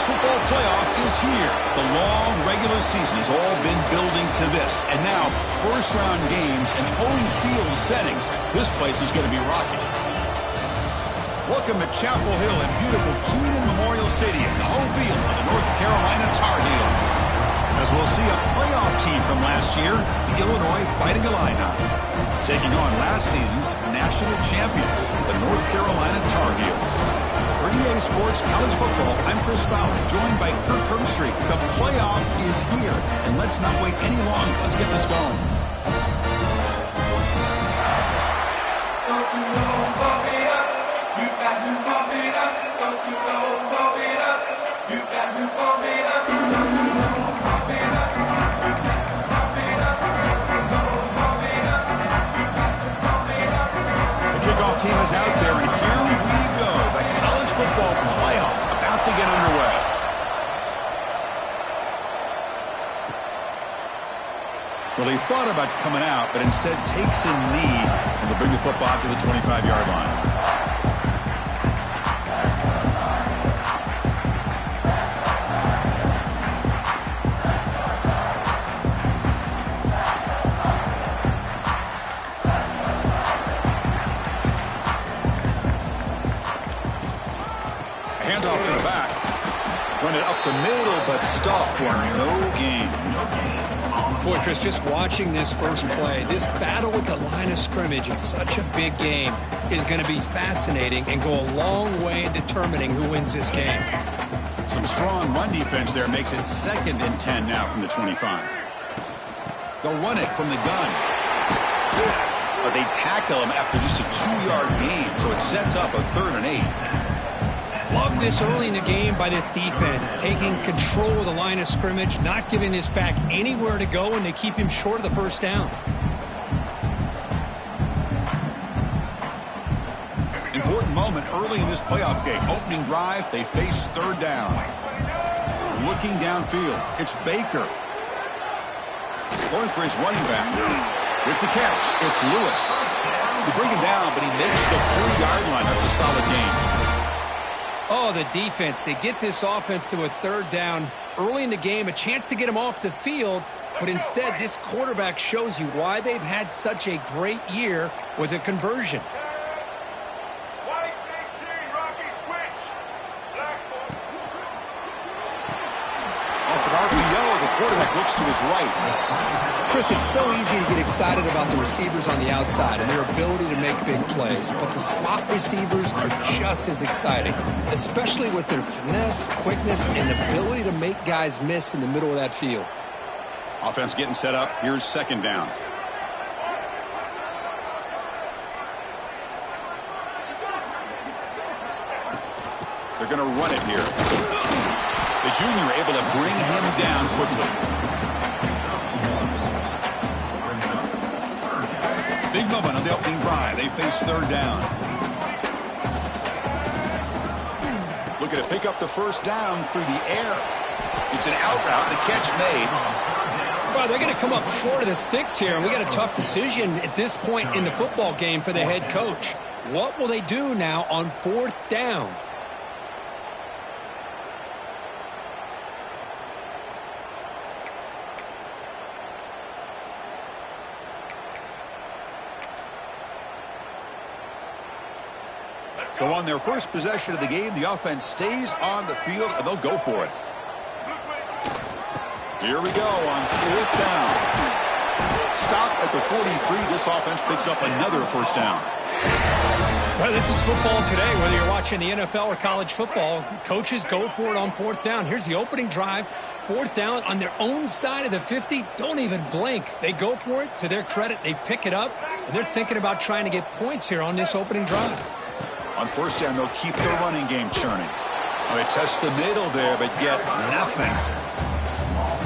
football playoff is here. The long regular season has all been building to this. And now, first-round games and home field settings. This place is going to be rocking. Welcome to Chapel Hill at beautiful Keenan Memorial Stadium, the home field of the North Carolina Tar Heels. As we'll see a playoff team from last year, the Illinois Fighting Illini, taking on last season's national champions, the North Carolina Tar Heels. For EA Sports College Football, I'm Chris Fowler, joined by Kirk Herbstreit. The playoff is here, and let's not wait any longer. Let's get this going. Don't you know, pump it up. You got to pump it up. Don't you know, pump it up. You got to pump it up. Don't you know, pump it up. You got to pump it up. Don't you know, pump it up. You got to pump it up. The kickoff team is out there, and here we go. The college football playoff about to get underway. Well, he thought about coming out, but instead takes a knee and will bring the football to the 25-yard line. Handoff to the back. Run it up the middle, but stop for no gain. Boy, Chris, just watching this first play, this battle with the line of scrimmage, it's such a big game, is going to be fascinating and go a long way in determining who wins this game. Some strong run defense there makes it 2nd and 10 now from the 25. They'll run it from the gun. But they tackle him after just a 2-yard gain, so it sets up a 3rd and 8. Love this early in the game by this defense, taking control of the line of scrimmage, not giving this back anywhere to go, and they keep him short of the first down. Important moment early in this playoff game. Opening drive, they face 3rd down. Looking downfield, it's Baker. Going for his running back. With the catch, it's Lewis. They bring him down, but he makes the 4-yard line. That's a solid gain. Oh, the defense. They get this offense to a 3rd down early in the game, a chance to get him off the field, but instead this quarterback shows you why they've had such a great year with a conversion. Off an RPO, the quarterback looks to his right. Chris, it's so easy to get excited about the receivers on the outside and their ability to make big plays, but the slot receivers are just as exciting, especially with their finesse, quickness, and ability to make guys miss in the middle of that field. Offense getting set up. Here's 2nd down. They're going to run it here. The junior able to bring him down quickly. Big moment on the opening drive. They face 3rd down. Looking to pick up the first down through the air. It's an out route. The catch made. Well, they're going to come up short of the sticks here, and we got a tough decision at this point in the football game for the head coach. What will they do now on 4th down? So on their first possession of the game, the offense stays on the field, and they'll go for it. Here we go on 4th down. Stop at the 43. This offense picks up another first down. Well, this is football today, whether you're watching the NFL or college football. Coaches go for it on 4th down. Here's the opening drive. 4th down on their own side of the 50. Don't even blink. They go for it. To their credit, they pick it up, and they're thinking about trying to get points here on this opening drive. On 1st down, they'll keep their running game churning. Well, they test the middle there, but get nothing.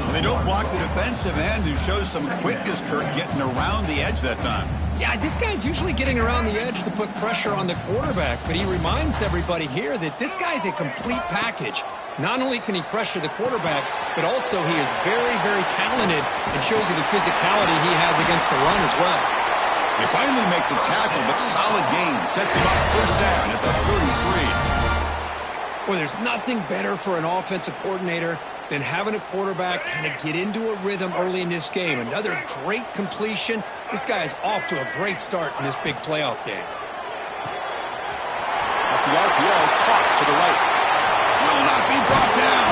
Well, they don't block the defensive end, who shows some quickness, Kirk, getting around the edge that time. Yeah, this guy's usually getting around the edge to put pressure on the quarterback, but he reminds everybody here that this guy's a complete package. Not only can he pressure the quarterback, but also he is very, very talented and shows you the physicality he has against the run as well. They finally make the tackle, but solid gain. Sets him up 1st down at the 33. Well, there's nothing better for an offensive coordinator than having a quarterback kind of get into a rhythm early in this game. Another great completion. This guy is off to a great start in this big playoff game. Off the RPO, caught to the right. Will not be brought down.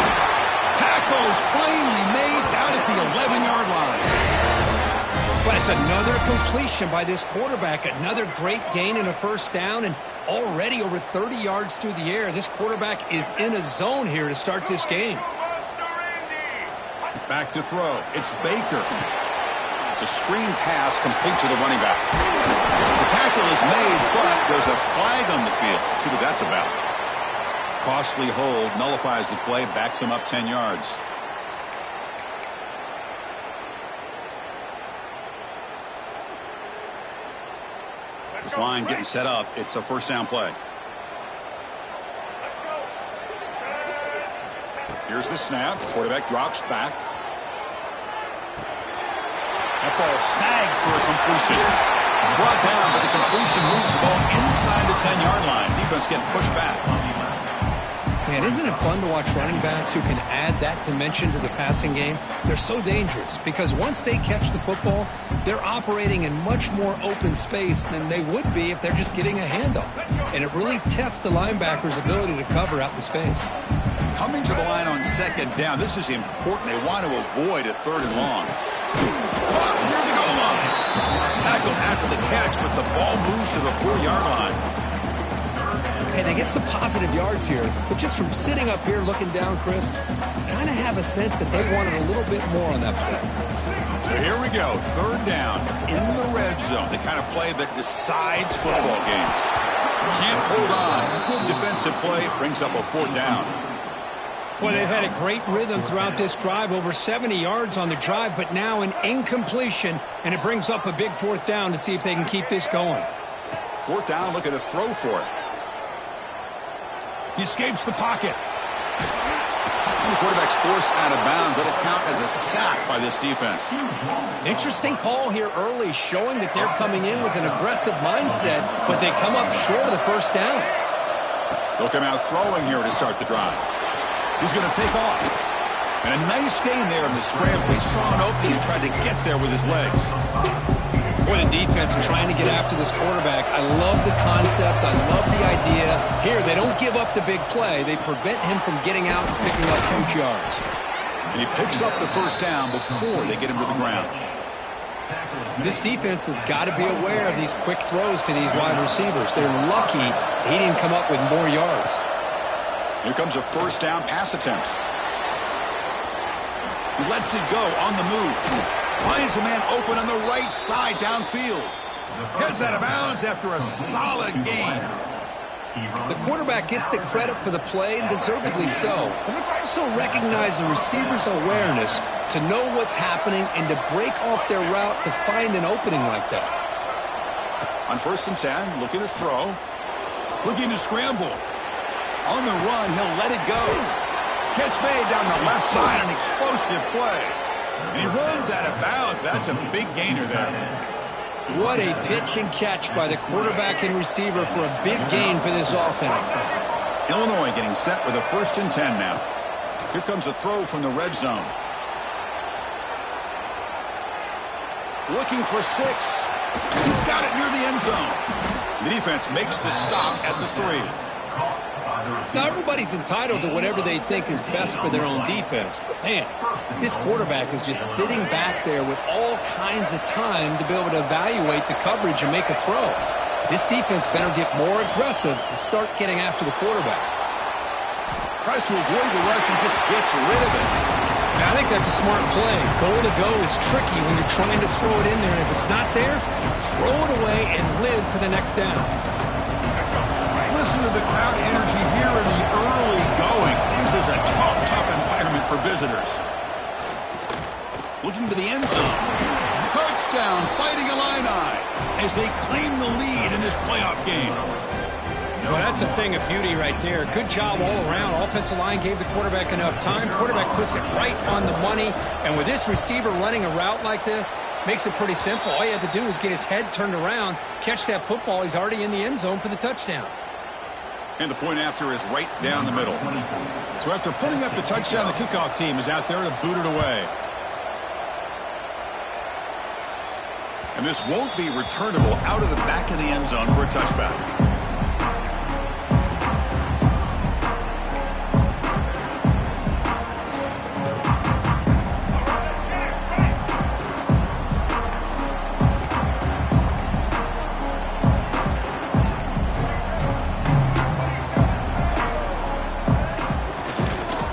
Tackle is finally made down at the 11-yard line. But it's another completion by this quarterback. Another great gain and a first down, and already over 30 yards through the air. This quarterback is in a zone here to start this game. Back to throw. It's Baker. It's a screen pass complete to the running back. The tackle is made, but there's a flag on the field. Let's see what that's about. Costly hold nullifies the play, backs him up 10 yards. This line getting set up. It's a first down play. Here's the snap. Quarterback drops back. That ball snagged for a completion. Brought down, but the completion moves the ball inside the 10-yard line. Defense getting pushed back. Man, isn't it fun to watch running backs who can add that dimension to the passing game? They're so dangerous because once they catch the football, they're operating in much more open space than they would be if they're just getting a handoff. And it really tests the linebacker's ability to cover out in space. Coming to the line on second down, this is important. They want to avoid a third and long. Caught near the goal line. Tackled after the catch, but the ball moves to the 4-yard line. Okay, they get some positive yards here, but just from sitting up here looking down, Chris, kind of have a sense that they wanted a little bit more on that play. So here we go, third down in the red zone, the kind of play that decides football games. Can't hold on. Good defensive play brings up a fourth down. Well, they've had a great rhythm throughout this drive, over 70 yards on the drive, but now an incompletion, and it brings up a big fourth down to see if they can keep this going. Fourth down, look at a throw for it. He escapes the pocket. And the quarterback's forced out of bounds. That'll count as a sack by this defense. Interesting call here early, showing that they're coming in with an aggressive mindset, but they come up short of the first down. They'll come out throwing here to start the drive. He's going to take off. And a nice gain there in the scramble. He saw an opening and tried to get there with his legs. For the defense trying to get after this quarterback, I love the concept. I love the idea. Here, they don't give up the big play. They prevent him from getting out and picking up huge yards. And he picks up the first down before they get him to the ground. This defense has got to be aware of these quick throws to these wide receivers. They're lucky he didn't come up with more yards. Here comes a first down pass attempt. He lets it go on the move. Finds a man open on the right side downfield. Heads out of bounds after a solid gain. The quarterback gets the credit for the play, and deservedly so. But let's also recognize the receiver's awareness to know what's happening and to break off their route to find an opening like that. On 1st and 10, looking to throw. Looking to scramble. On the run, he'll let it go. Catch made down the left side, an explosive play. And he runs out of bounds. That's a big gainer there. What a pitch and catch by the quarterback and receiver for a big gain for this offense. Illinois getting set with a 1st and 10 now. Here comes a throw from the red zone. Looking for 6. He's got it near the end zone. The defense makes the stop at the 3. Now, everybody's entitled to whatever they think is best for their own defense. But, man, this quarterback is just sitting back there with all kinds of time to be able to evaluate the coverage and make a throw. This defense better get more aggressive and start getting after the quarterback. Tries to avoid the rush and just gets rid of it. Now, I think that's a smart play. Goal to go is tricky when you're trying to throw it in there. If it's not there, throw it away and live for the next down. Listen to the crowd energy here in the early going. This is a tough environment for visitors. Looking to the end zone. Touchdown, Fighting Illini, as they claim the lead in this playoff game. Well, that's a thing of beauty right there. Good job all around. Offensive line gave the quarterback enough time. Quarterback puts it right on the money. And with this receiver running a route like this, makes it pretty simple. All you have to do is get his head turned around, catch that football. He's already in the end zone for the touchdown. And the point after is right down the middle. So after putting up the touchdown, the kickoff team is out there to boot it away. And this won't be returnable out of the back of the end zone for a touchback.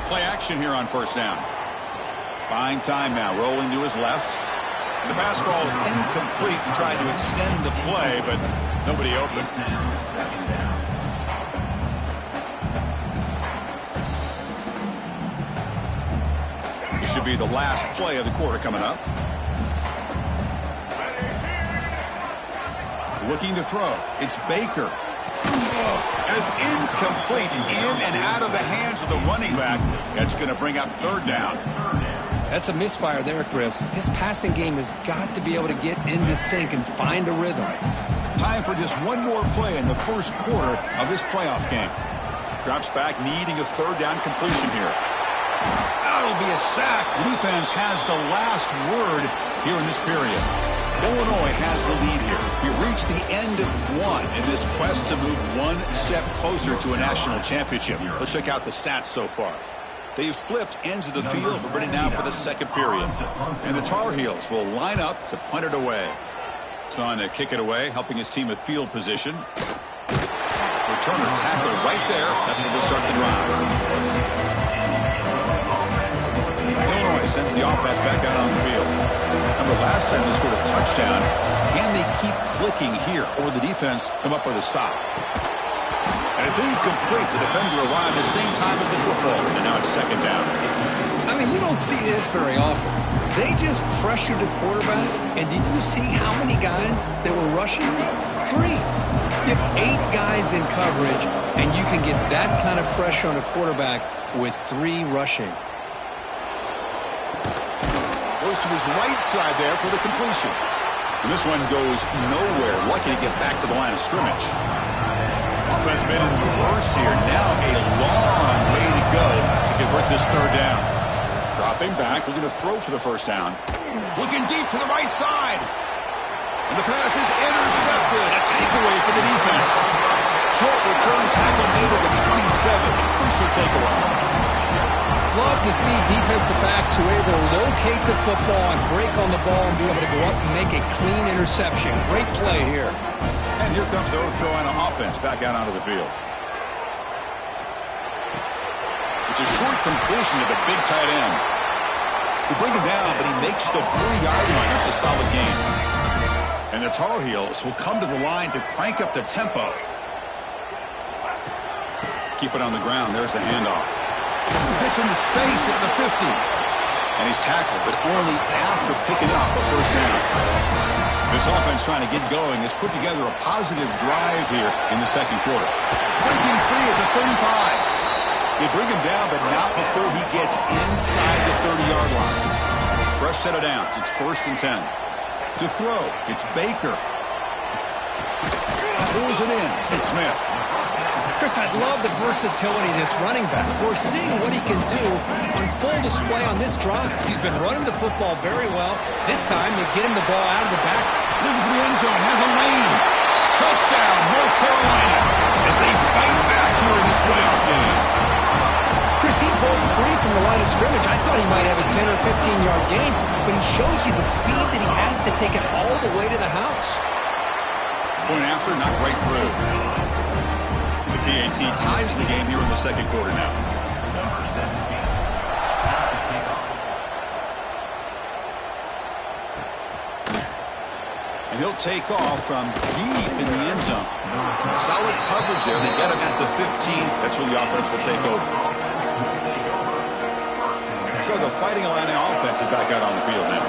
Play action here on first down. Buying time now, rolling to his left. The pass ball is incomplete and trying to extend the play, but nobody open. This should be the last play of the quarter coming up. Looking to throw. It's Baker. And it's incomplete. In and out of the hands of the running back. That's going to bring up third down. That's a misfire there, Chris. His passing game has got to be able to get into sync and find a rhythm. Time for just one more play in the first quarter of this playoff game. Drops back, needing a third down completion here. That'll be a sack. The defense has the last word here in this period. Illinois has the lead here. We reached the end of one in this quest to move one step closer to a national championship. Let's check out the stats so far. They've flipped ends of the field. We're ready now for the second period. And the Tar Heels will line up to punt it away. Son to kick it away, helping his team with field position. Returner tackle right there. That's where they'll start the drive. Illinois sends the offense back out on the field. Remember last time they scored a touchdown. Can they keep clicking here, or the defense come up with a stop? And it's incomplete. The defender arrived at the same time as the football, and now it's second down. I mean, you don't see this very often. They just pressured the quarterback, and did you see how many guys that were rushing? 3. You have 8 guys in coverage, and you can get that kind of pressure on a quarterback with 3 rushing. Goes to his right side there for the completion. And this one goes nowhere. Lucky to get back to the line of scrimmage. Offense been in reverse here. Now a long way to go to convert this third down. Dropping back, looking to throw for the first down. Looking deep to the right side. And the pass is intercepted. A takeaway for the defense. Short return tackle made at the 27. A crucial takeaway. Love to see defensive backs who are able to locate the football and break on the ball and be able to go up and make a clean interception. Great play here. And here comes the North Carolina offense back out onto the field. It's a short completion to the big tight end. They bring him down, but he makes the 40-yard line. That's a solid gain. And the Tar Heels will come to the line to crank up the tempo. Keep it on the ground. There's the handoff. Gets into space at the 50. And he's tackled, but only after picking up a first down. This offense trying to get going has put together a positive drive here in the second quarter. Breaking free at the 35. They bring him down, but not before he gets inside the 30-yard line. Fresh set of downs. It's 1st and 10. To throw, it's Baker. Pulls it in. It's Smith. Chris, I love the versatility of this running back. We're seeing what he can do on full display on this drive. He's been running the football very well. This time, they get him the ball out of the back. Looking for the end zone. Has a lane. Touchdown, North Carolina, as they fight back here in this playoff game. Chris, he broke free from the line of scrimmage. I thought he might have a 10 or 15-yard gain, but he shows you the speed that he has to take it all the way to the house. Point after, not right through. The PAT ties the game here in the second quarter now. And he'll take off from deep in the end zone. Solid coverage there. They get him at the 15. That's where the offense will take over. So the Fighting Illini offense is back out on the field now.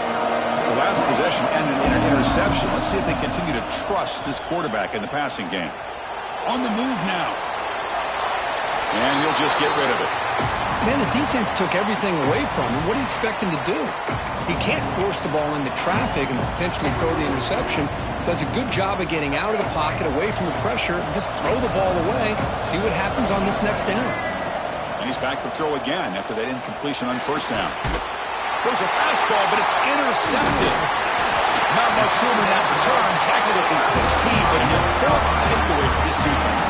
The last possession ended in an interception. Let's see if they continue to trust this quarterback in the passing game. On the move now. And he'll just get rid of it. Man, the defense took everything away from him. What do you expect him to do? He can't force the ball into traffic and potentially throw the interception. does a good job of getting out of the pocket, away from the pressure, and just throw the ball away. See what happens on this next down. And he's back to throw again after that incompletion on first down. Goes a fastball, but it's intercepted. Not much room in that return. Tackled at the 16, but an important takeaway for this defense.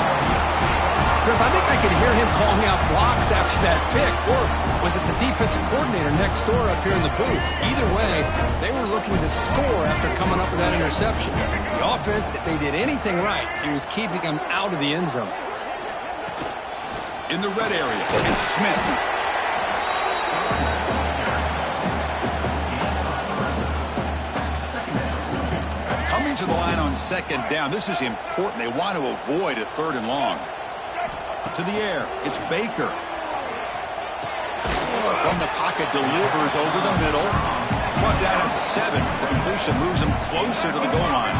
Chris, I think I could hear him calling out blocks after that pick. Or was it the defensive coordinator next door up here in the booth? Either way, they were looking to score after coming up with that interception. The offense, if they did anything right, it was keeping them out of the end zone. In the red area is Smith. Coming to the line on second down. This is important. They want to avoid a third and long. To the air, it's Baker. From the pocket, delivers over the middle. Brought down at the 7. The completion moves him closer to the goal line.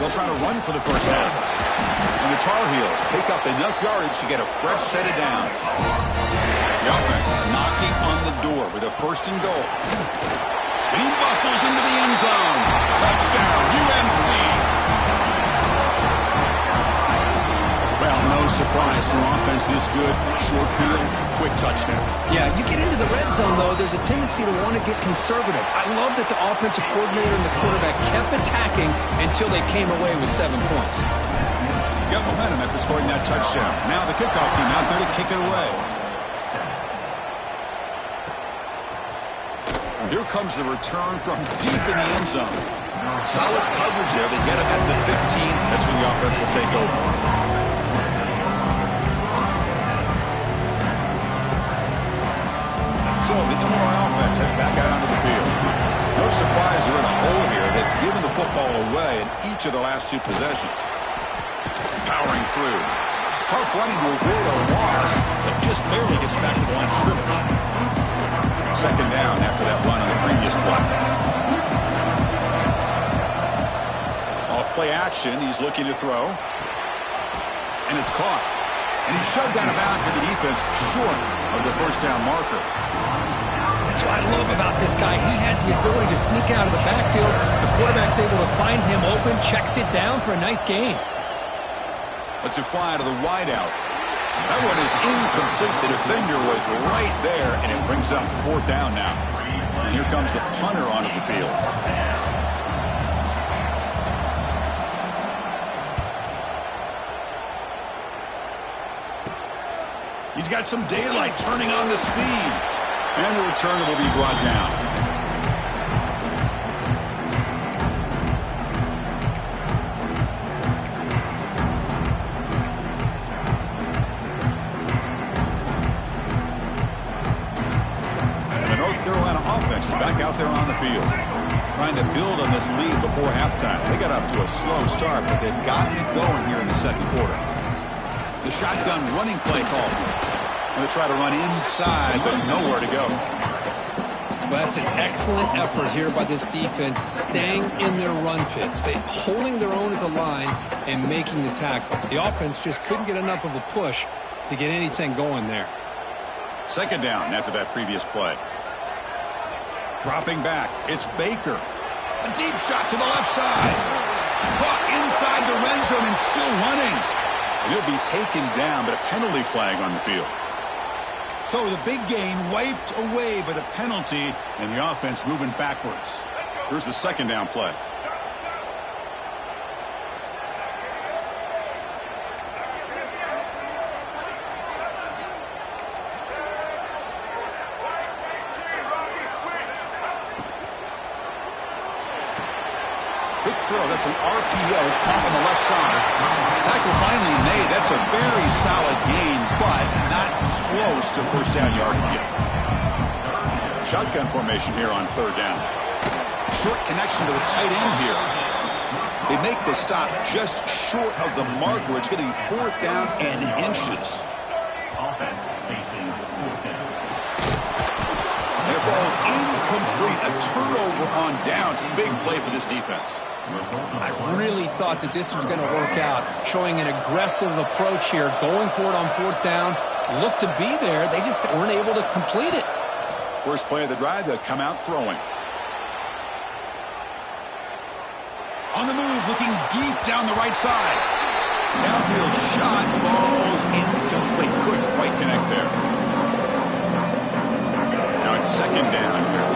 They'll try to run for the first down. And the Tar Heels pick up enough yardage to get a fresh set of downs. The offense knocking on the door with a first and goal. And he bustles into the end zone. Touchdown, UNC. Well, no surprise for offense this good. Short field, quick touchdown. Yeah, you get into the red zone, though, there's a tendency to want to get conservative. I love that the offensive coordinator and the quarterback kept attacking until they came away with 7 points. Got momentum after scoring that touchdown. Now the kickoff team out there to kick it away. Here comes the return from deep in the end zone. Solid coverage there. They get him at the 15. That's where the offense will take over. So the Illinois offense heads back out onto the field. No surprise they're in a hole here. They've given the football away in each of the last 2 possessions. Powering through. Tough running to avoid a loss, but just barely gets back to the line of scrimmage. Second down after that run on the previous play. Off play action, he's looking to throw. And it's caught. And he's shoved out of bounds by the defense short of the first down marker. That's what I love about this guy. He has the ability to sneak out of the backfield. The quarterback's able to find him open, checks it down for a nice gain. Let's it fly to the wideout. That one is incomplete. The defender was right there, and it brings up 4th down now. And here comes the punter onto the field. He's got some daylight turning on the speed. And the return will be brought down. Is back out there on the field, trying to build on this lead before halftime. They got up to a slow start, but they've gotten it going here in the second quarter. The shotgun running play call. They try to run inside, but nowhere to go. Well, that's an excellent effort here by this defense, staying in their run fits. They holding their own at the line and making the tackle. The offense just couldn't get enough of a push to get anything going there. Second down after that previous play. Dropping back, it's Baker. A deep shot to the left side. Caught inside the red zone and still running. And he'll be taken down, but a penalty flag on the field. So the big gain wiped away by the penalty, and the offense moving backwards. Here's the second down play. Throw. That's an RPO caught on the left side. Tackle finally made. That's a very solid gain, but not close to first down yardage yet. Shotgun formation here on 3rd down. Short connection to the tight end here. They make the stop just short of the marker. It's going to be 4th down and inches. Offense facing 4th down. And it falls incomplete. A turnover on downs. Big play for this defense. I really thought that this was going to work out, showing an aggressive approach here, going for it on 4th down. Looked to be there. They just weren't able to complete it. First play of the drive, they'll come out throwing. On the move, looking deep down the right side. Downfield shot falls incomplete. Couldn't quite connect there. Now it's second down here.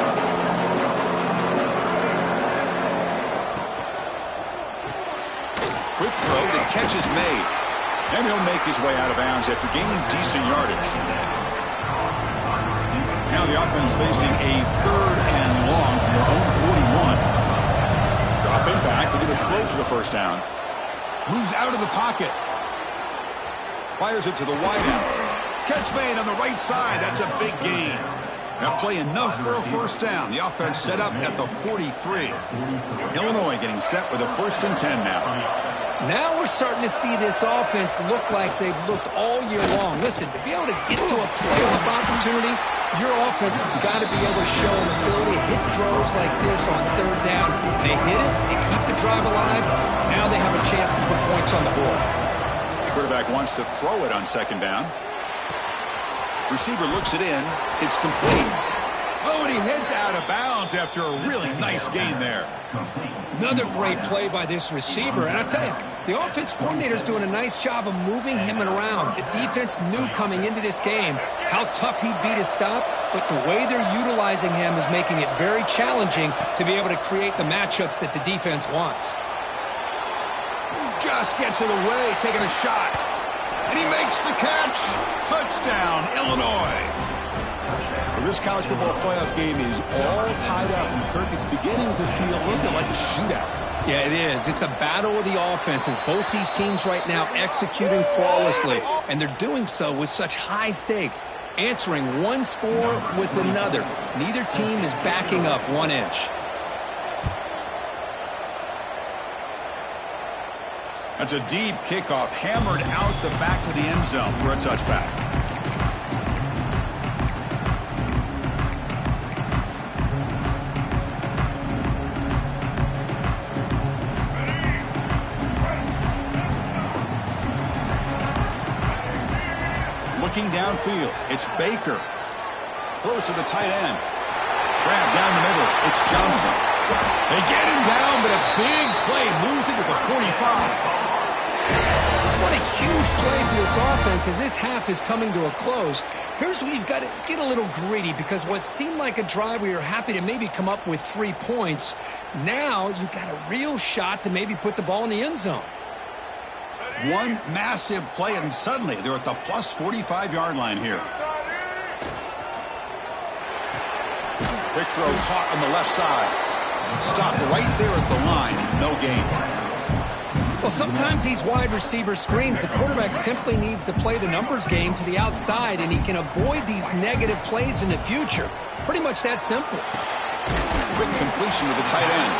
Quick throw, the catch is made. And he'll make his way out of bounds after gaining decent yardage. Now the offense facing a third and long from their own 41. Dropping back, look at the throw for the first down. Moves out of the pocket. Fires it to the wideout. Catch made on the right side. That's a big gain. That play enough for a first down. The offense set up at the 43. Illinois getting set with a 1st and 10 now. Now we're starting to see this offense look like they've looked all year long. Listen, to be able to get to a playoff opportunity, your offense has got to be able to show an ability to hit throws like this on third down. They hit it, they keep the drive alive, now they have a chance to put points on the board. The quarterback wants to throw it on second down. Receiver looks it in. It's complete. Oh, and he heads out of bounds after a really nice gain there. Another great play by this receiver. And I tell you, the offense coordinator's doing a nice job of moving him around. The defense knew coming into this game how tough he'd be to stop, but the way they're utilizing him is making it very challenging to be able to create the matchups that the defense wants. Just gets it away, taking a shot. And he makes the catch. Touchdown, Illinois. Well, this college football playoff game is all tied up, and Kirk, it's beginning to feel a little bit like a shootout. Yeah, it is. It's a battle of the offenses. Both these teams right now executing flawlessly, and they're doing so with such high stakes, answering one score with another. Neither team is backing up 1 inch. That's a deep kickoff, hammered out the back of the end zone for a touchback. Looking downfield, it's Baker. Close to the tight end. Grab down the middle, it's Johnson. They get him down, but a big play moves into the 45. What a huge play for this offense as this half is coming to a close. Here's where you've got to get a little greedy, because what seemed like a drive where you're happy to maybe come up with 3 points, now you've got a real shot to maybe put the ball in the end zone. One massive play, and suddenly they're at the plus 45-yard line here. Quick throw caught on the left side. Stopped right there at the line. No gain. Well, sometimes these wide receiver screens, the quarterback simply needs to play the numbers game to the outside, and he can avoid these negative plays in the future. Pretty much that simple. Quick completion to the tight end.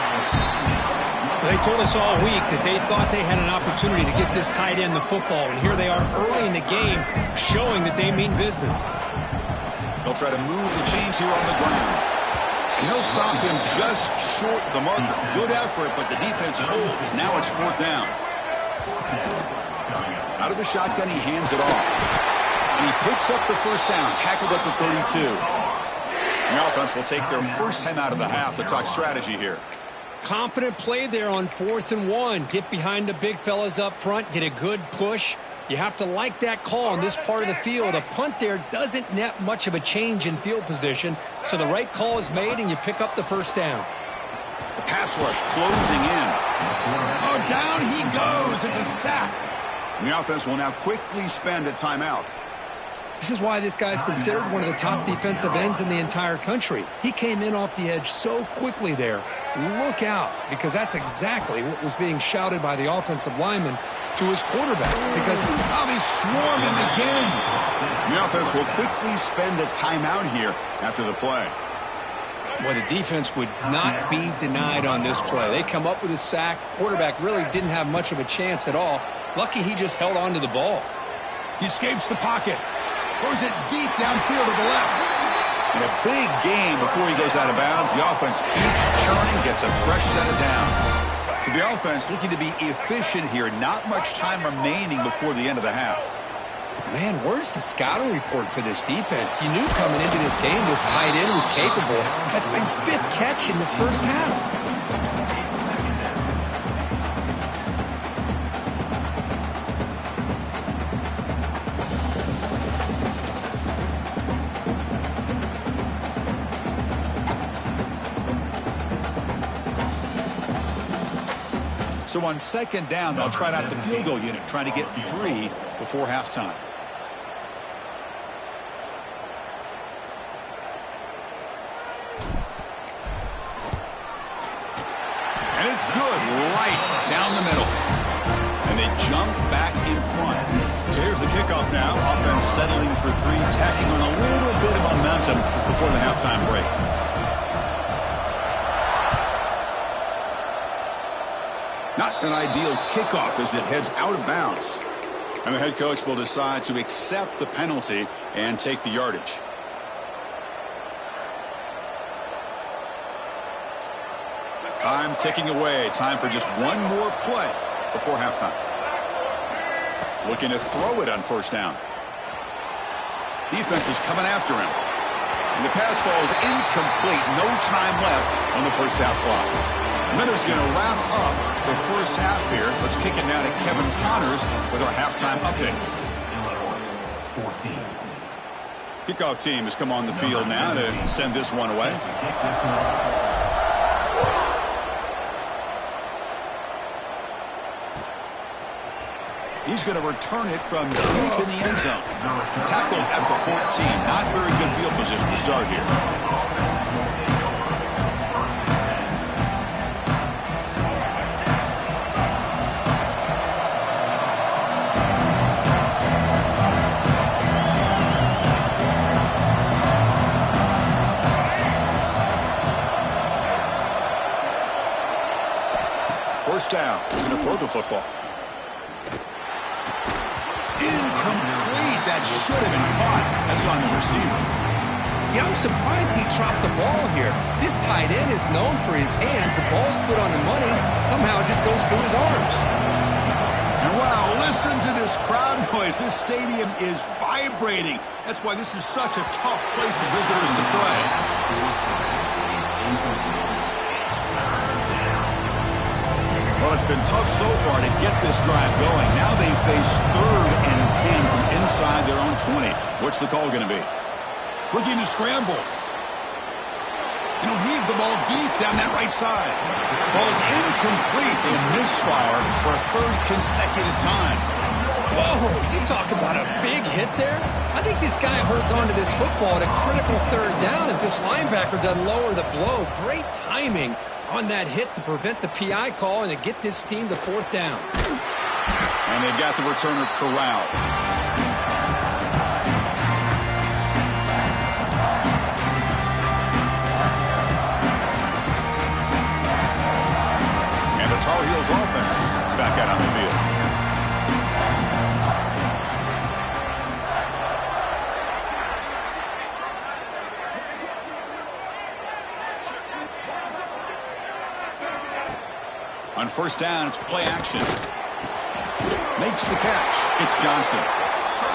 They told us all week that they thought they had an opportunity to get this tight end the football, and here they are early in the game showing that they mean business. They'll try to move the chains here on the ground. And he'll stop him just short of the marker. Good effort, but the defense holds. Now it's 4th down. Out of the shotgun, he hands it off. And he picks up the first down, tackled at the 32. The offense will take their first time out of the half to talk strategy here. Confident play there on 4th and 1. Get behind the big fellas up front, get a good push. You have to like that call on this part of the field. A punt there doesn't net much of a change in field position, so the right call is made and you pick up the first down. The pass rush closing in. Oh, down he goes. It's a sack. And the offense will now quickly spend a timeout. This is why this guy's considered one of the top defensive ends in the entire country. He came in off the edge so quickly there. Look out, because that's exactly what was being shouted by the offensive lineman to his quarterback. Because they swarm him again. The offense will quickly spend a timeout here after the play. Well, the defense would not be denied on this play. They come up with a sack. Quarterback really didn't have much of a chance at all. Lucky he just held on to the ball. He escapes the pocket. Throws it deep downfield to the left. And a big gain before he goes out of bounds. The offense keeps churning, gets a fresh set of downs. So the offense looking to be efficient here. Not much time remaining before the end of the half. Man, where's the scouting report for this defense? You knew coming into this game this tight end was capable. That's his 5th catch in this first half. So on second down, they'll try out the field goal unit, trying to get 3 before halftime. And it's good, right down the middle. And they jump back in front. So here's the kickoff now. Offense settling for 3, tacking on a little bit of momentum before the halftime break. Not an ideal kickoff as it heads out of bounds. And the head coach will decide to accept the penalty and take the yardage. Time ticking away. Time for just one more play before halftime. Looking to throw it on first down. Defense is coming after him. And the pass falls incomplete. No time left on the first half clock. Minter's going to wrap up the first half here. Let's kick it now to Kevin Connors with our halftime update. Kickoff team has come on the field now to send this one away. He's going to return it from deep in the end zone. Tackled at the 14. Not very good field position to start here. First down. He's going to throw the football. Incomplete. That should have been caught. That's on the receiver. Yeah, I'm surprised he dropped the ball here. This tight end is known for his hands. The ball's put on the money. Somehow it just goes through his arms. And wow, listen to this crowd noise. This stadium is vibrating. That's why this is such a tough place for visitors to play. Well, it's been tough so far to get this drive going. Now they face 3rd and 10 from inside their own 20. What's the call going to be? Looking to scramble. And he'll heave the ball deep down that right side. Ball's incomplete. They misfire for a 3rd consecutive time. Whoa, you talk about a big hit there. I think this guy holds on to this football at a critical 3rd down if this linebacker doesn't lower the blow. Great timing on that hit to prevent the PI call and to get this team to 4th down. And they've got the returner corralled. And the Tar Heels offense is back out on the field. On first down, it's play action. Makes the catch. It's Johnson.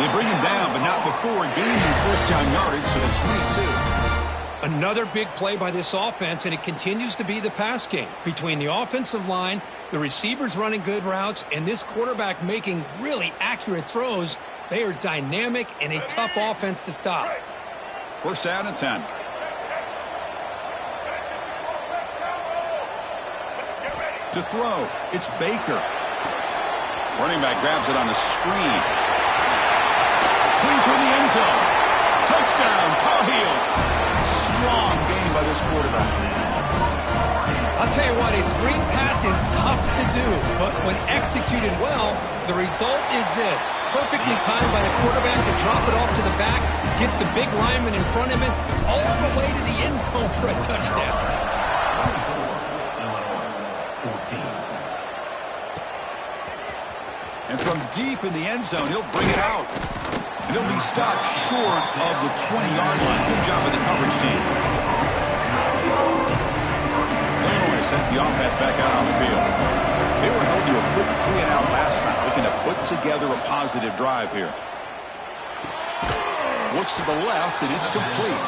They bring him down, but not before gaining first down yardage to the 22. Another big play by this offense, and it continues to be the pass game. Between the offensive line, the receivers running good routes, and this quarterback making really accurate throws, they are dynamic and a tough offense to stop. First down and 10. To throw, it's Baker. Running back grabs it on the screen. Clean toward the end zone. Touchdown, Tar Heels. Strong game by this quarterback. I'll tell you what, a screen pass is tough to do, but when executed well, the result is this. Perfectly timed by the quarterback to drop it off to the back, gets the big lineman in front of him, all the way to the end zone for a touchdown. And from deep in the end zone, he'll bring it out. And he'll be stopped short of the 20-yard line. Good job by the coverage team. Illinois sends the offense back out on the field. They were held to a quick 3-and-out last time, looking to put together a positive drive here. Looks to the left, and it's complete.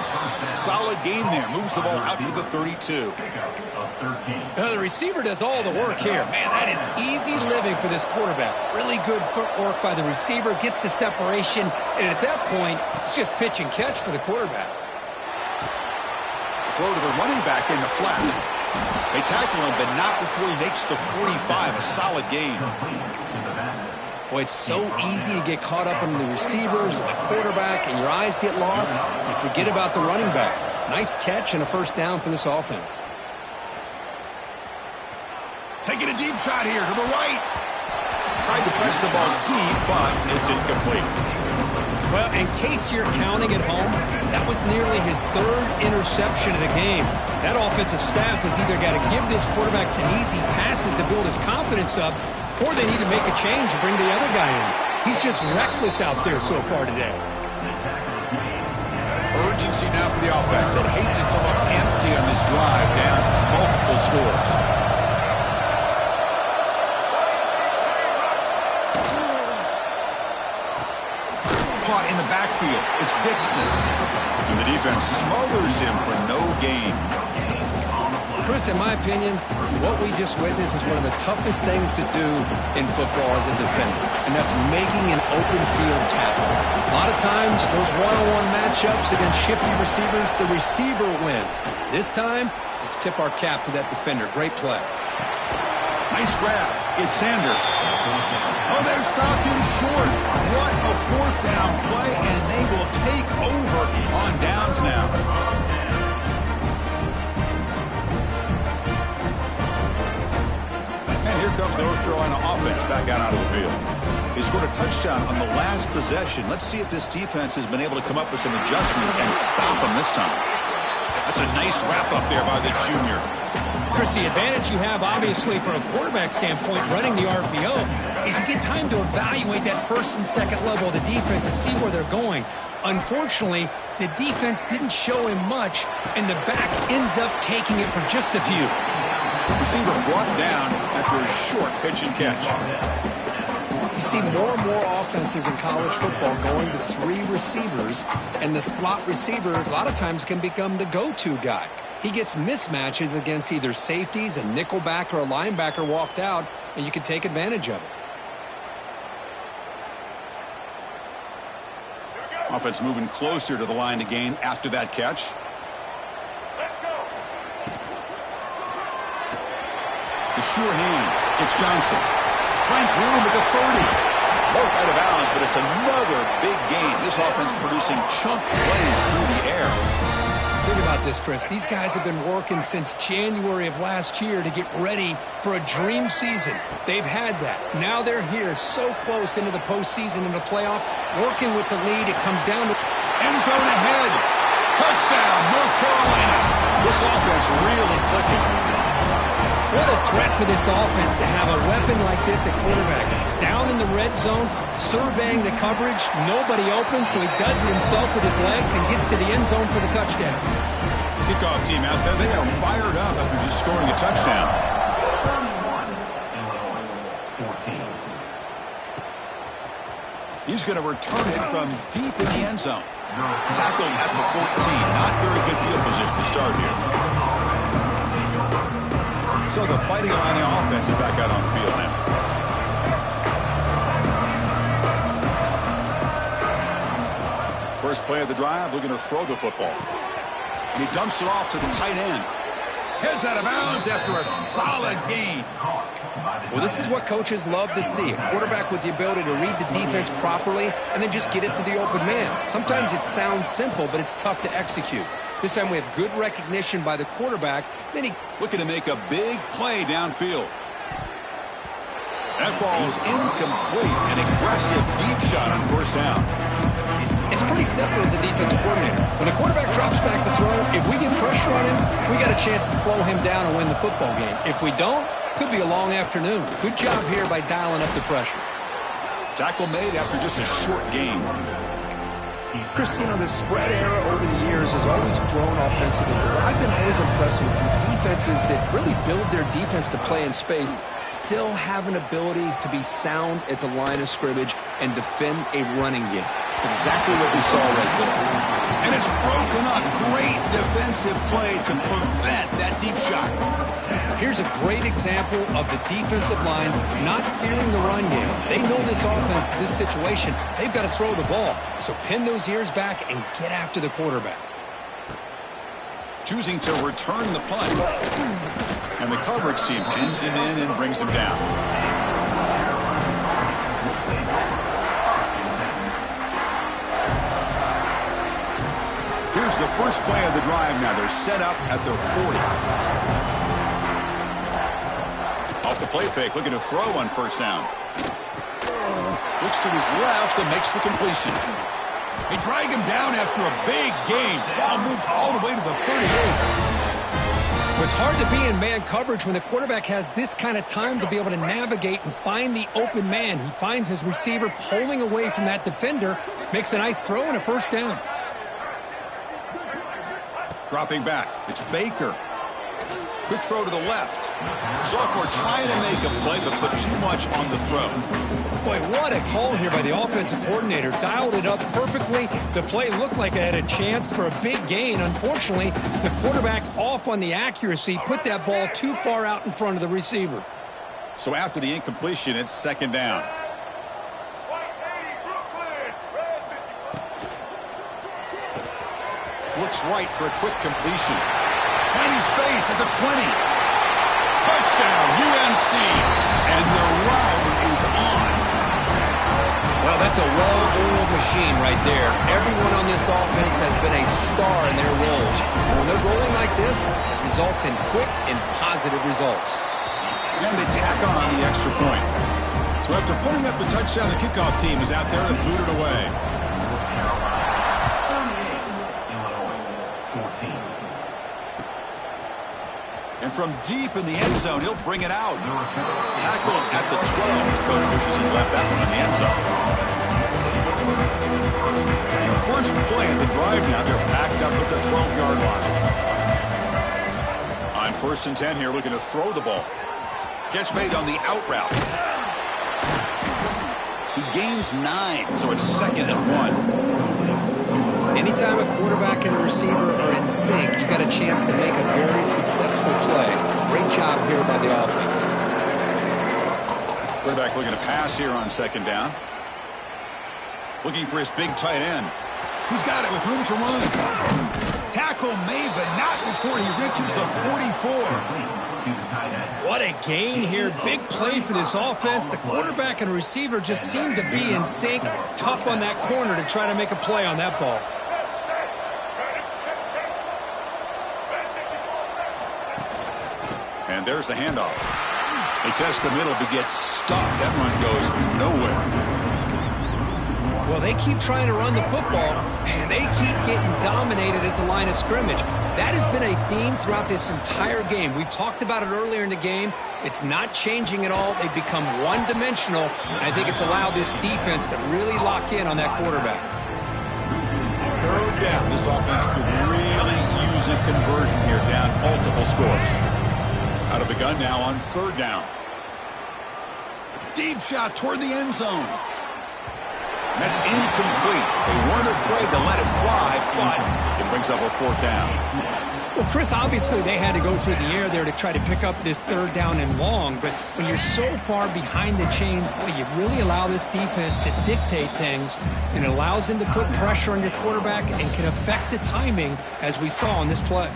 Solid gain there. Moves the ball out to the 32. Now the receiver does all the work here. Man, that is easy living for this quarterback. Really good footwork by the receiver. Gets the separation. And at that point, it's just pitch and catch for the quarterback. Throw to the running back in the flat. They tackle him, but not before he makes the 45, a solid gain. Well, it's so easy to get caught up in the receivers and the quarterback, and your eyes get lost. You forget about the running back. Nice catch and a first down for this offense. Taking a deep shot here to the right. Tried to press the ball deep, but it's incomplete. Well, in case you're counting at home, that was nearly his third interception of the game. That offensive staff has either got to give this quarterback some easy passes to build his confidence up, or they need to make a change and bring the other guy in. He's just reckless out there so far today. Urgency now for the offense. They'd hate to come up empty on this drive, down multiple scores. Caught in the backfield. It's Dixon. And the defense smothers him for no gain. Chris, in my opinion, what we just witnessed is one of the toughest things to do in football as a defender, and that's making an open field tackle. A lot of times, those one-on-one matchups against shifty receivers, the receiver wins. This time, let's tip our cap to that defender. Great play. Nice grab. It's Sanders. Oh, they've stopped him short. What a fourth down play, and they will take over on downs now. And here comes the North Carolina offense back out onto the field. He scored a touchdown on the last possession. Let's see if this defense has been able to come up with some adjustments and stop him this time. That's a nice wrap up there by the junior. Chris, the advantage you have, obviously, from a quarterback standpoint, running the RPO, is you get time to evaluate that first and second level of the defense and see where they're going. Unfortunately, the defense didn't show him much, and the back ends up taking it for just a few. Receiver brought down after a short pitch and catch. You see more and more offenses in college football going to three receivers, and the slot receiver a lot of times can become the go-to guy. He gets mismatches against either safeties, a nickelback, or a linebacker walked out, and you can take advantage of it. Offense moving closer to the line to gain after that catch. The sure hands. It's Johnson. Finds room at the 30. Both out of bounds, but it's another big gain. This offense producing chunk plays through the air. Think about this, Chris. These guys have been working since January of last year to get ready for a dream season. They've had that. Now they're here so close into the postseason and the playoff, working with the lead. It comes down to end zone ahead. Touchdown, North Carolina. This offense really clicking. What a threat for this offense to have a weapon like this at quarterback. Down in the red zone, surveying the coverage, nobody open, so he does it himself with his legs and gets to the end zone for the touchdown. Kickoff team out there, they are fired up after just scoring a touchdown. He's going to return it from deep in the end zone. Tackled at the 14. Not very good field position to start here. So the Fighting Illini offense is back out on the field now. First play of the drive, looking to throw the football. And he dumps it off to the tight end. Heads out of bounds after a solid gain. Well, this is what coaches love to see. A quarterback with the ability to read the defense properly and then just get it to the open man. Sometimes it sounds simple, but it's tough to execute. This time we have good recognition by the quarterback. Then he looking to make a big play downfield. That ball is incomplete. An aggressive deep shot on first down. It's pretty simple as a defensive coordinator. When the quarterback drops back to throw, if we get pressure on him, we got a chance to slow him down and win the football game. If we don't, could be a long afternoon. Good job here by dialing up the pressure. Tackle made after just a short gain. Chris, you know, the spread era over the years has always grown offensively, but I've been always impressed with defenses that really build their defense to play in space, still have an ability to be sound at the line of scrimmage and defend a running game. It's exactly what we saw right there. And it's broken up. Great defensive play to prevent that deep shot. Here's a great example of the defensive line not fearing the run game. They know this offense, this situation, they've got to throw the ball. So pin those ears back and get after the quarterback. choosing to return the punt. And the coverage team pins him in and brings him down. Here's the first play of the drive now. They're set up at their 40. Off the play fake, looking to throw on first down. Looks to his left and makes the completion. They drag him down after a big gain. Ball moves all the way to the 38. Well, it's hard to be in man coverage when the quarterback has this kind of time to be able to navigate and find the open man. He finds his receiver pulling away from that defender, makes a nice throw and a first down. Dropping back, it's Baker. Quick throw to the left. Sophomore trying to make a play, but put too much on the throw. Boy, what a call here by the offensive coordinator. Dialed it up perfectly. The play looked like it had a chance for a big gain. Unfortunately, the quarterback off on the accuracy, put that ball too far out in front of the receiver. So after the incompletion, it's second down. Looks right for a quick completion. Tiny space at the 20. Touchdown, UNC. And the route is on. Well, that's a well-oiled machine right there. Everyone on this offense has been a star in their roles. And when they're rolling like this, it results in quick and positive results. And they tack on the extra point. So after putting up the touchdown, the kickoff team is out there to boot it away. And from deep in the end zone, he'll bring it out. Tackle at the 12. The coach wishes he left that one in the end zone. First play of the drive now. They're backed up at the 12-yard line. On first and 10 here, looking to throw the ball. Catch made on the out route. He gains 9, so it's second and 1. Anytime a quarterback and a receiver are in sync, you got a chance to make a very successful play. Great job here by the offense. Quarterback looking to pass here on second down. Looking for his big tight end. He's got it with room to run. Tackle made, but not before he reaches the 44. What a gain here. Big play for this offense. The quarterback and receiver just seem to be in sync. Tough on that corner to try to make a play on that ball. And there's the handoff. They test the middle, but gets stuck. That run goes nowhere. Well, they keep trying to run the football, and they keep getting dominated at the line of scrimmage. That has been a theme throughout this entire game. We've talked about it earlier in the game. It's not changing at all. They've become one-dimensional. I think it's allowed this defense to really lock in on that quarterback. Third down. This offense could really use a conversion here, down multiple scores. Out of the gun now on third down. Deep shot toward the end zone. That's incomplete. They weren't afraid to let it fly, but it brings up a fourth down. Well, Chris, obviously they had to go through the air there to try to pick up this third down and long, but when you're so far behind the chains, boy, you really allow this defense to dictate things, and it allows them to put pressure on your quarterback and can affect the timing, as we saw on this play.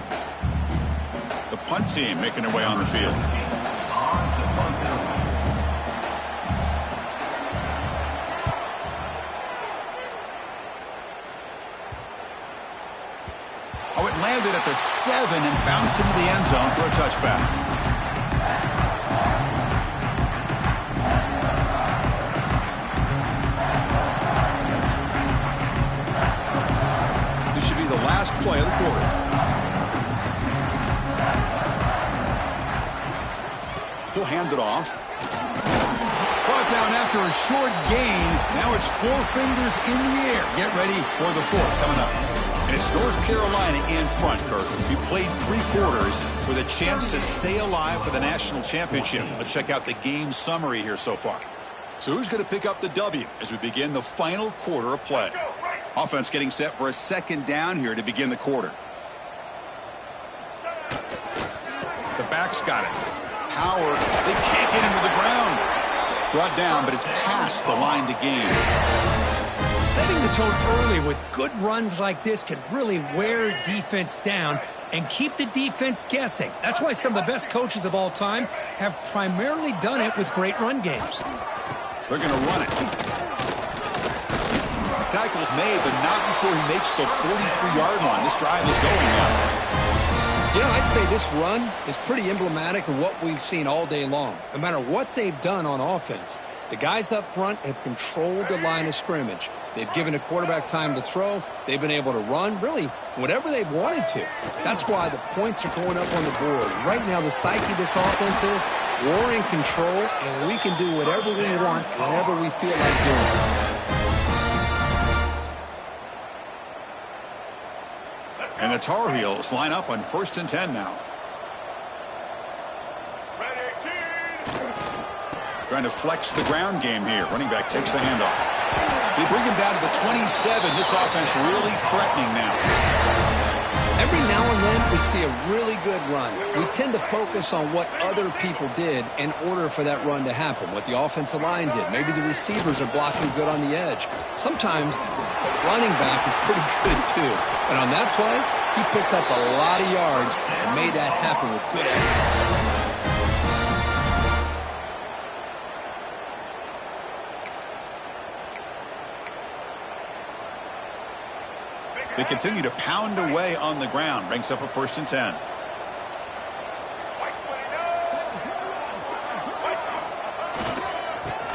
The punt team making their way on the field. Oh, it landed at the 7 and bounced into the end zone for a touchback. This should be the last play of the quarter. He'll hand it off. Brought down after a short gain. Now it's 4 fingers in the air. Get ready for the fourth coming up. And it's North Carolina in front, Kirk. We played 3 quarters with a chance to stay alive for the national championship. Let's check out the game summary here so far. So who's going to pick up the W as we begin the final quarter of play? Offense getting set for a second down here to begin the quarter. The back's got it. Power. They can't get him to the ground. Brought down, but it's past the line to gain. Setting the tone early with good runs like this can really wear defense down and keep the defense guessing. That's why some of the best coaches of all time have primarily done it with great run games. They're going to run it. Tackle's made, but not before he makes the 43-yard line. This drive is going now. You know, I'd say this run is pretty emblematic of what we've seen all day long. No matter what they've done on offense, the guys up front have controlled the line of scrimmage. They've given the quarterback time to throw. They've been able to run, really, whatever they've wanted to. That's why the points are going up on the board. Right now, the psyche of this offense is we're in control, and we can do whatever we want, whenever we feel like doing it. And the Tar Heels line up on 1st and 10 now. Trying to flex the ground game here. Running back takes the handoff. They bring him down to the 27. This offense really threatening now. Every now and then we see a really good run. We tend to focus on what other people did in order for that run to happen, what the offensive line did. Maybe the receivers are blocking good on the edge. Sometimes the running back is pretty good too. But on that play, he picked up a lot of yards and made that happen with good effort. They continue to pound away on the ground. Brings up a 1st and 10.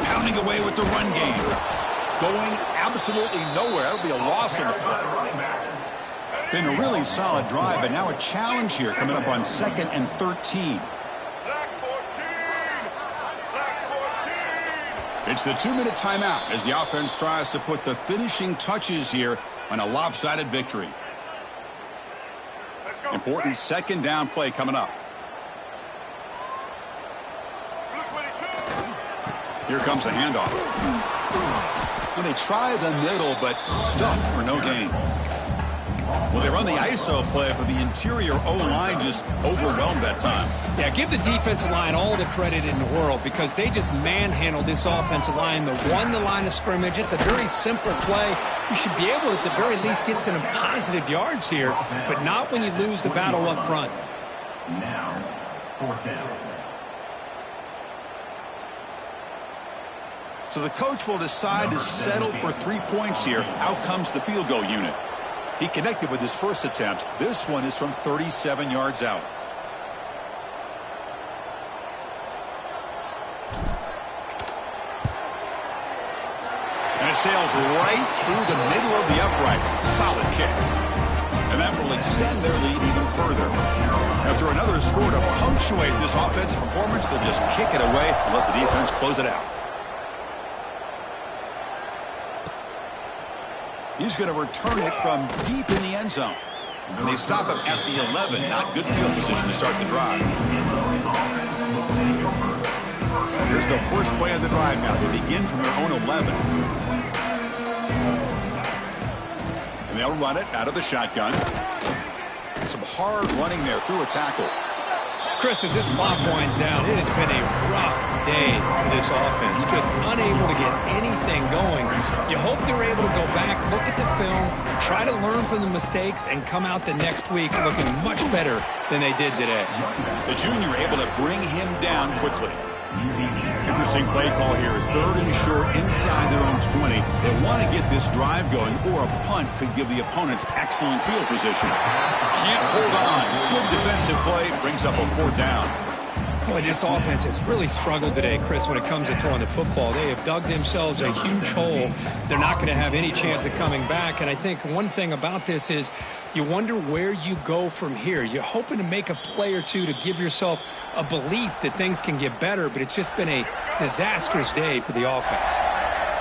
Pounding away with the run game. Going absolutely nowhere. That'll be a loss on the play. Been a really solid drive, but now a challenge here coming up on 2nd and 13. It's the 2-minute timeout as the offense tries to put the finishing touches here on a lopsided victory. Important 2nd down play coming up. Here comes a handoff. Well, they try the middle, but stuffed for no gain. Well, they run the ISO play, but the interior O-line just overwhelmed that time. Yeah, give the defensive line all the credit in the world because they just manhandled this offensive line. They won the line of scrimmage. It's a very simple play. You should be able to, at the very least, get some positive yards here, but not when you lose the battle up front. Now, 4th down. So the coach will decide to settle for 3 points here. Out comes the field goal unit. He connected with his first attempt. This one is from 37 yards out. And it sails right through the middle of the uprights. Solid kick. And that will extend their lead even further. After another score to punctuate this offensive performance, they'll just kick it away and let the defense close it out. He's going to return it from deep in the end zone. And they stop him at the 11. Not good field position to start the drive. Here's the first play of the drive now. They begin from their own 11. And they'll run it out of the shotgun. Some hard running there through a tackle. Chris, as this clock winds down, it has been a rough day for this offense. Just unable to get anything going. You hope they're able to go back, look at the film, try to learn from the mistakes, and come out the next week looking much better than they did today. The junior able to bring him down quickly. Interesting play call here. 3rd and short inside their own 20. They want to get this drive going, or a punt could give the opponents excellent field position. Can't hold on. Good defensive play. Brings up a 4th down. Boy, this offense has really struggled today, Chris, when it comes to throwing the football. They have dug themselves a huge hole. They're not going to have any chance of coming back. And I think one thing about this is you wonder where you go from here. You're hoping to make a play or two to give yourself a belief that things can get better, but it's just been a disastrous day for the offense.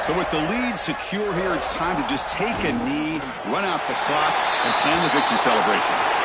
So with the lead secure here, it's time to just take a knee, run out the clock, and plan the victory celebration.